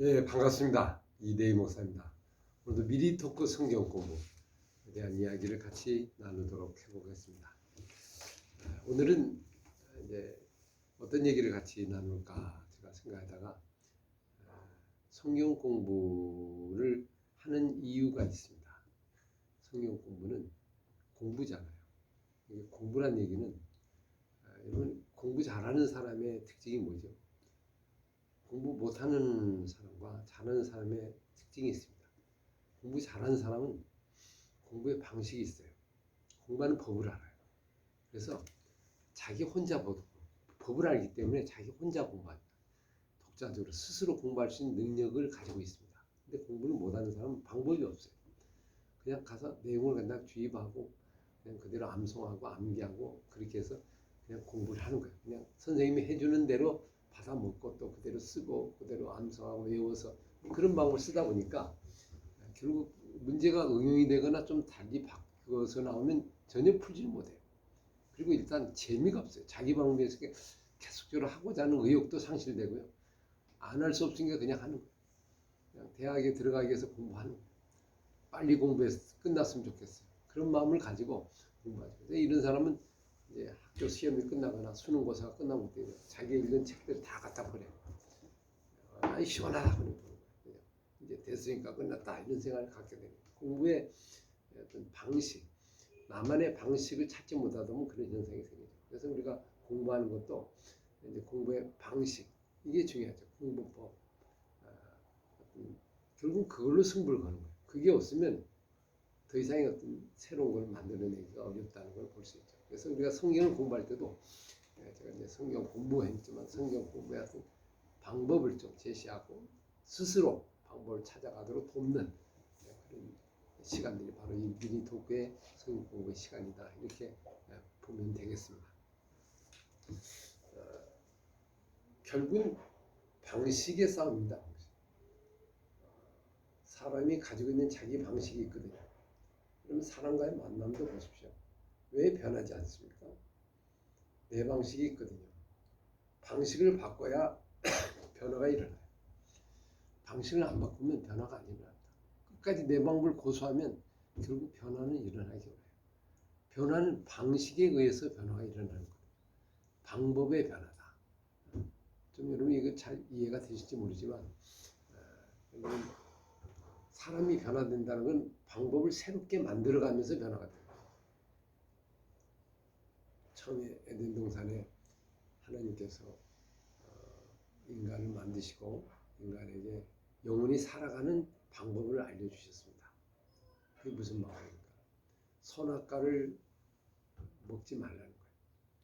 예, 반갑습니다. 이대희 목사입니다. 오늘도 미리 토크 성경 공부에 대한 이야기를 같이 나누도록 해보겠습니다. 오늘은 이제 어떤 얘기를 같이 나눌까 제가 생각하다가 성경 공부를 하는 이유가 있습니다. 성경 공부는 공부잖아요. 이게 공부란 얘기는 여러분 공부 잘하는 사람의 특징이 뭐죠? 공부 못하는 사람과 잘하는 사람의 특징이 있습니다. 공부 잘하는 사람은 공부의 방식이 있어요. 공부하는 법을 알아요. 그래서 자기 혼자 법을 알기 때문에 자기 혼자 공부합니다. 독자적으로 스스로 공부할 수 있는 능력을 가지고 있습니다. 근데 공부를 못하는 사람은 방법이 없어요. 그냥 가서 내용을 그냥 주입하고 그냥 그대로 암송하고 암기하고 그렇게 해서 그냥 공부를 하는 거예요. 그냥 선생님이 해주는 대로 받아 먹고 또 그대로 쓰고 그대로 암송하고 외워서 그런 방법을 쓰다 보니까 결국 문제가 응용이 되거나 좀 달리 바뀌어서 나오면 전혀 풀지를 못해요. 그리고 일단 재미가 없어요. 자기 방법에서 계속적으로 하고자 하는 의욕도 상실되고요. 안 할 수 없으니까 그냥 하는 거예요. 그냥 대학에 들어가기 위해서 공부하는 거예요. 빨리 공부해서 끝났으면 좋겠어요. 그런 마음을 가지고 공부하죠. 이런 사람은 이제 학교 시험이 끝나거나 수능고사가 끝나면 어떻게 돼요? 자기 읽은 책들 다 갖다 버려요. 아이 시원하다 그러는 거예요. 이제 됐으니까 끝났다 이런 생각을 갖게 됩니다. 공부의 어떤 방식, 나만의 방식을 찾지 못하다 보면 그런 현상이 생기죠. 그래서 우리가 공부하는 것도 이제 공부의 방식 이게 중요하죠. 공부법. 결국 그걸로 승부를 거는 거예요. 그게 없으면 더 이상의 어떤 새로운 걸 만들어내기가 어렵다는 걸 볼 수 있죠. 그래서 우리가 성경을 공부할 때도 제가 이제 성경 공부했지만 성경 공부의 어떤 방법을 좀 제시하고 스스로 방법을 찾아가도록 돕는 그런 시간들이 바로 이 미니 토크의 성경 공부의 시간이다. 이렇게 보면 되겠습니다. 결국은 방식의 싸움입니다. 사람이 가지고 있는 자기 방식이 있거든요. 그러면 사람과의 만남도 보십시오. 왜 변하지 않습니까? 내 방식이 있거든요. 방식을 바꿔야 변화가 일어나요. 방식을 안 바꾸면 변화가 안 일어납니다. 끝까지 내 방법을 고수하면 결국 변화는 일어나기 어려워요. 변화는 방식에 의해서 변화가 일어나는 거예요. 방법의 변화다. 좀 여러분 이거 잘 이해가 되실지 모르지만 사람이 변화된다는 건 방법을 새롭게 만들어가면서 변화가 돼요. 처음에 에덴 동산에 하나님께서 인간을 만드시고 인간에게 영원히 살아가는 방법을 알려주셨습니다. 그게 무슨 방법입니까? 선악과를 먹지 말라는 거예요.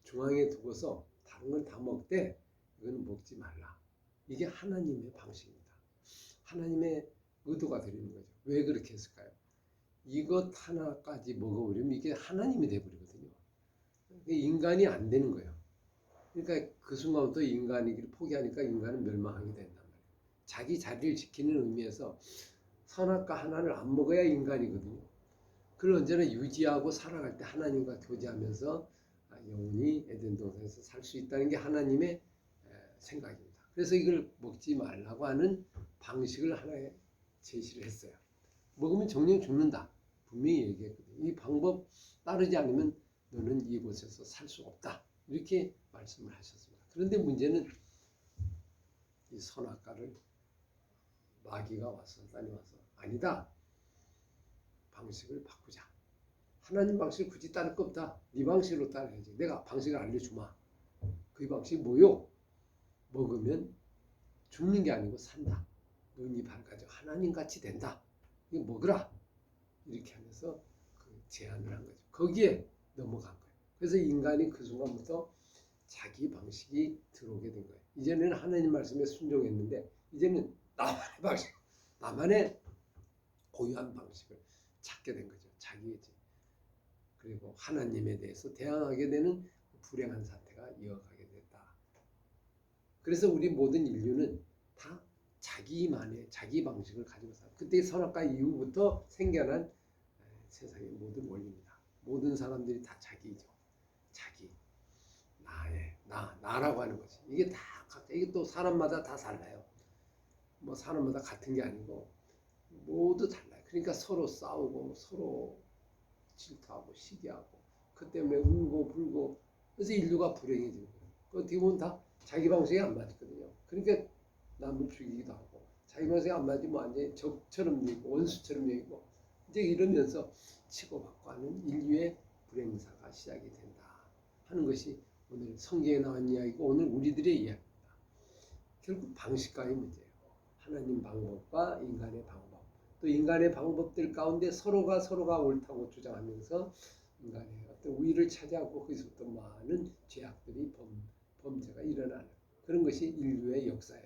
중앙에 두고서 다른 건 다 먹되 이건 먹지 말라. 이게 하나님의 방식입니다. 하나님의 의도가 되는 거죠. 왜 그렇게 했을까요? 이것 하나까지 먹어버리면 이게 하나님이 돼버리거든요. 인간이 안 되는 거예요. 그러니까 그 순간부터 인간이기를 포기하니까 인간은 멸망하게 된단 말이에요. 자기 자리를 지키는 의미에서 선악과 하나를 안 먹어야 인간이거든요. 그걸 언제나 유지하고 살아갈 때 하나님과 교제하면서 영원히 에덴 동산에서 살 수 있다는 게 하나님의 생각입니다. 그래서 이걸 먹지 말라고 하는 방식을 하나에 제시를 했어요. 먹으면 정령 죽는다. 분명히 얘기했거든요. 이 방법 따르지 않으면 너는 이곳에서 살 수 없다. 이렇게 말씀을 하셨습니다. 그런데 문제는 이 선악과를 마귀가 와서 사단이 와서 아니다. 방식을 바꾸자. 하나님 방식을 굳이 따를 거 없다. 네 방식으로 따라야지. 내가 방식을 알려주마. 그 방식이 뭐요? 먹으면 죽는 게 아니고 산다. 눈이 밝아져 하나님같이 된다. 이거 먹으라. 이렇게 하면서 그 제안을 한 거죠. 거기에 넘어간 거예요. 그래서 인간이 그 순간부터 자기 방식이 들어오게 된 거예요. 이제는 하나님 말씀에 순종했는데 이제는 나만의 방식, 나만의 고유한 방식을 찾게 된 거죠. 자기의 그리고 하나님에 대해서 대항하게 되는 불행한 사태가 이어가게 됐다. 그래서 우리 모든 인류는 다 자기만의 자기 방식을 가지고 살아요. 그때 선악과 이후부터 생겨난 세상의 모든 원리입니다. 모든 사람들이 다 자기죠. 자기, 나라고 하는 거지. 이게 다 각자 이게 또 사람마다 다 달라요. 뭐 사람마다 같은 게 아니고 모두 달라요. 그러니까 서로 싸우고 서로 질투하고 시기하고 그 때문에 울고 불고 그래서 인류가 불행해지는 거예요. 그 어떻게 보면 다 자기 방식이 안 맞거든요. 그러니까 남을 죽이기도 하고 자기 방식이 안 맞으면 완전히 적처럼 여기고 원수처럼 여기고 이제 이러면서 치고받고 하는 인류의 불행사가 시작이 된다 하는 것이 오늘 성경에 나온 이야기고 오늘 우리들의 이야기입니다. 결국 방식과의 문제예요. 하나님 방법과 인간의 방법 또 인간의 방법들 가운데 서로가 옳다고 주장하면서 인간의 어떤 우위를 차지하고 거기서부터 많은 죄악들이 범죄가 일어나는 그런 것이 인류의 역사에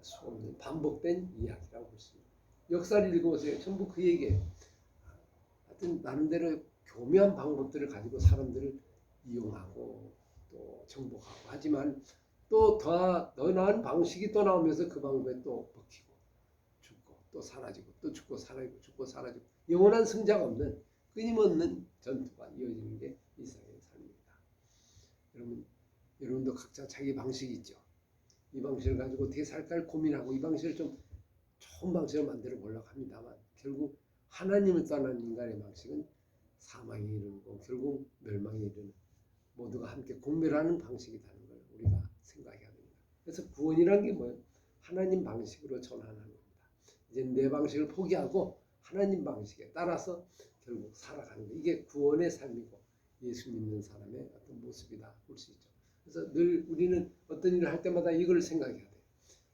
수없는 반복된 이야기라고 볼 수 있습니다. 역사를 읽어보세요. 전부 그 얘기예요. 하여튼 나름대로 교묘한 방법들을 가지고 사람들을 이용하고 또 정복하고 하지만 또 더 나은 방식이 또 나오면서 그 방법에 또 먹히고 죽고 또 사라지고 또 죽고 사라지고 죽고 사라지고 영원한 승자가 없는 끊임없는 전투가 이어지는 게 일상의 삶입니다. 여러분도 각자 자기 방식이 있죠. 이 방식을 가지고 어떻게 살까를 고민하고 이 방식을 좀 좋은 방식으로 만들어 보려고 합니다만 결국 하나님을 떠난 인간의 방식은 사망에 이르고 결국 멸망에 이르는 모두가 함께 공멸하는 방식이라는 걸 우리가 생각해야 됩니다. 그래서 구원이란 게 뭐예요? 하나님 방식으로 전환하는 겁니다. 이제 내 방식을 포기하고 하나님 방식에 따라서 결국 살아가는 거. 이게 구원의 삶이고 예수 믿는 사람의 어떤 모습이다 볼 수 있죠. 그래서 늘 우리는 어떤 일을 할 때마다 이걸 생각해야 돼요.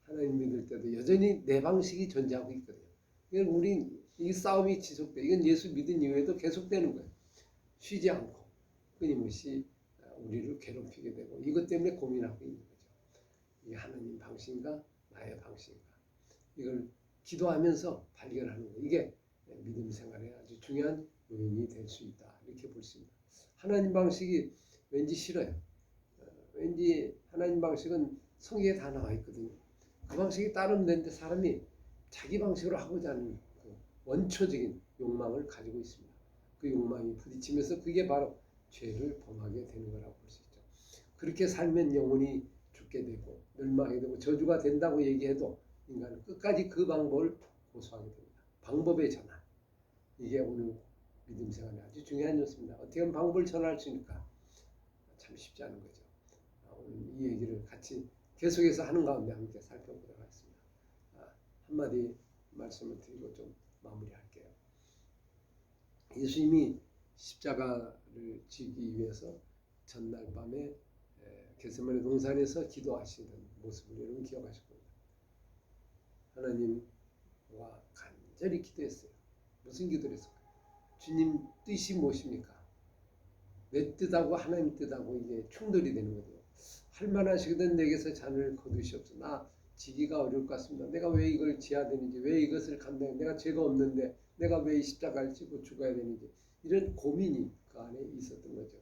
하나님 믿을 때도 여전히 내 방식이 존재하고 있거든요. 이건 우리 이 싸움이 지속돼. 이건 예수 믿은 이후에도 계속되는 거예요. 쉬지 않고 끊임없이 우리를 괴롭히게 되고 이것 때문에 고민하고 있는 거죠. 이게 하나님 방식인가 나의 방식인가 이걸 기도하면서 발견하는 거. 이게 믿음 생활에 아주 중요한 요인이 될 수 있다. 이렇게 볼 수 있습니다. 하나님 방식이 왠지 싫어요. 왠지 하나님 방식은 성경에 다 나와 있거든요. 그 방식이 따르면 되는데 사람이 자기 방식으로 하고자 하는 그 원초적인 욕망을 가지고 있습니다. 그 욕망이 부딪히면서 그게 바로 죄를 범하게 되는 거라고 볼 수 있죠. 그렇게 살면 영혼이 죽게 되고 멸망하게 되고 저주가 된다고 얘기해도 인간은 끝까지 그 방법을 고수하게 됩니다. 방법의 전환. 이게 오늘 믿음 생활에 아주 중요한 요소입니다. 어떻게 하면 방법을 전환할 수 있을까? 참 쉽지 않은 거죠. 오늘 이 얘기를 같이 계속해서 하는 가운데 함께 살펴보도록 하겠습니다. 한마디 말씀을 드리고 좀 마무리할게요. 예수님이 십자가를 지기 위해서 전날 밤에 겟세마네 동산에서 기도하시는 모습을 여러분 기억하실 겁니다. 하나님과 간절히 기도했어요. 무슨 기도를 했을까요? 주님 뜻이 무엇입니까? 내 뜻하고 하나님 뜻하고 이게 충돌이 되는 거죠. 할 만하시거든 내게서 잔을 거두시옵소서. 나 지기가 어려울 것 같습니다. 내가 왜 이걸 지어야 되는지, 왜 이것을 감당해? 내가 죄가 없는데 내가 왜 이 십자가를 지고 죽어야 되는지 이런 고민이 그 안에 있었던 거죠.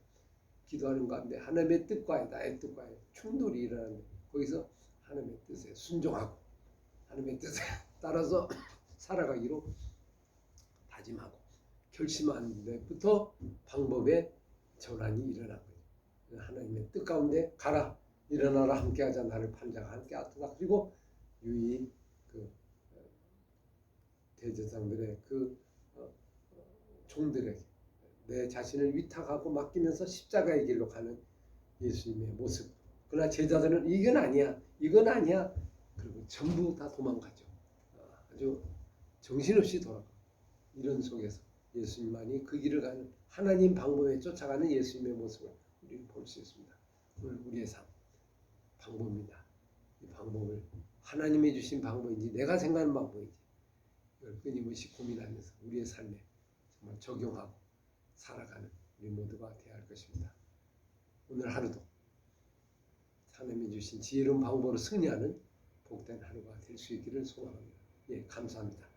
기도하는 가운데 하나님의 뜻과 나의 뜻과의 충돌이 일어나는데 거기서 하나님의 뜻에 순종하고 하나님의 뜻에 따라서 살아가기로 다짐하고 결심한 데부터 방법의 전환이 일어난 거예요. 하나님의 뜻 가운데 가라 일어나라 함께하자 나를 판자가 함께 하도다. 그리고 유이 그 대제사장들의 그 종들에게 내 자신을 위탁하고 맡기면서 십자가의 길로 가는 예수님의 모습. 그러나 제자들은 이건 아니야 그리고 전부 다 도망가죠. 아주 정신없이 돌아가. 이런 속에서 예수님만이 그 길을 가는 하나님 방법에 쫓아가는 예수님의 모습을 우리는 볼 수 있습니다. 오늘 우리의 삶 방법입니다. 이 방법을 하나님이 주신 방법인지 내가 생각하는 방법인지 이걸 끊임없이 고민하면서 우리의 삶에 정말 적용하고 살아가는 우리 모두가 되어야 할 것입니다. 오늘 하루도 하나님이 주신 지혜로운 방법으로 승리하는 복된 하루가 될 수 있기를 소망합니다. 예, 감사합니다.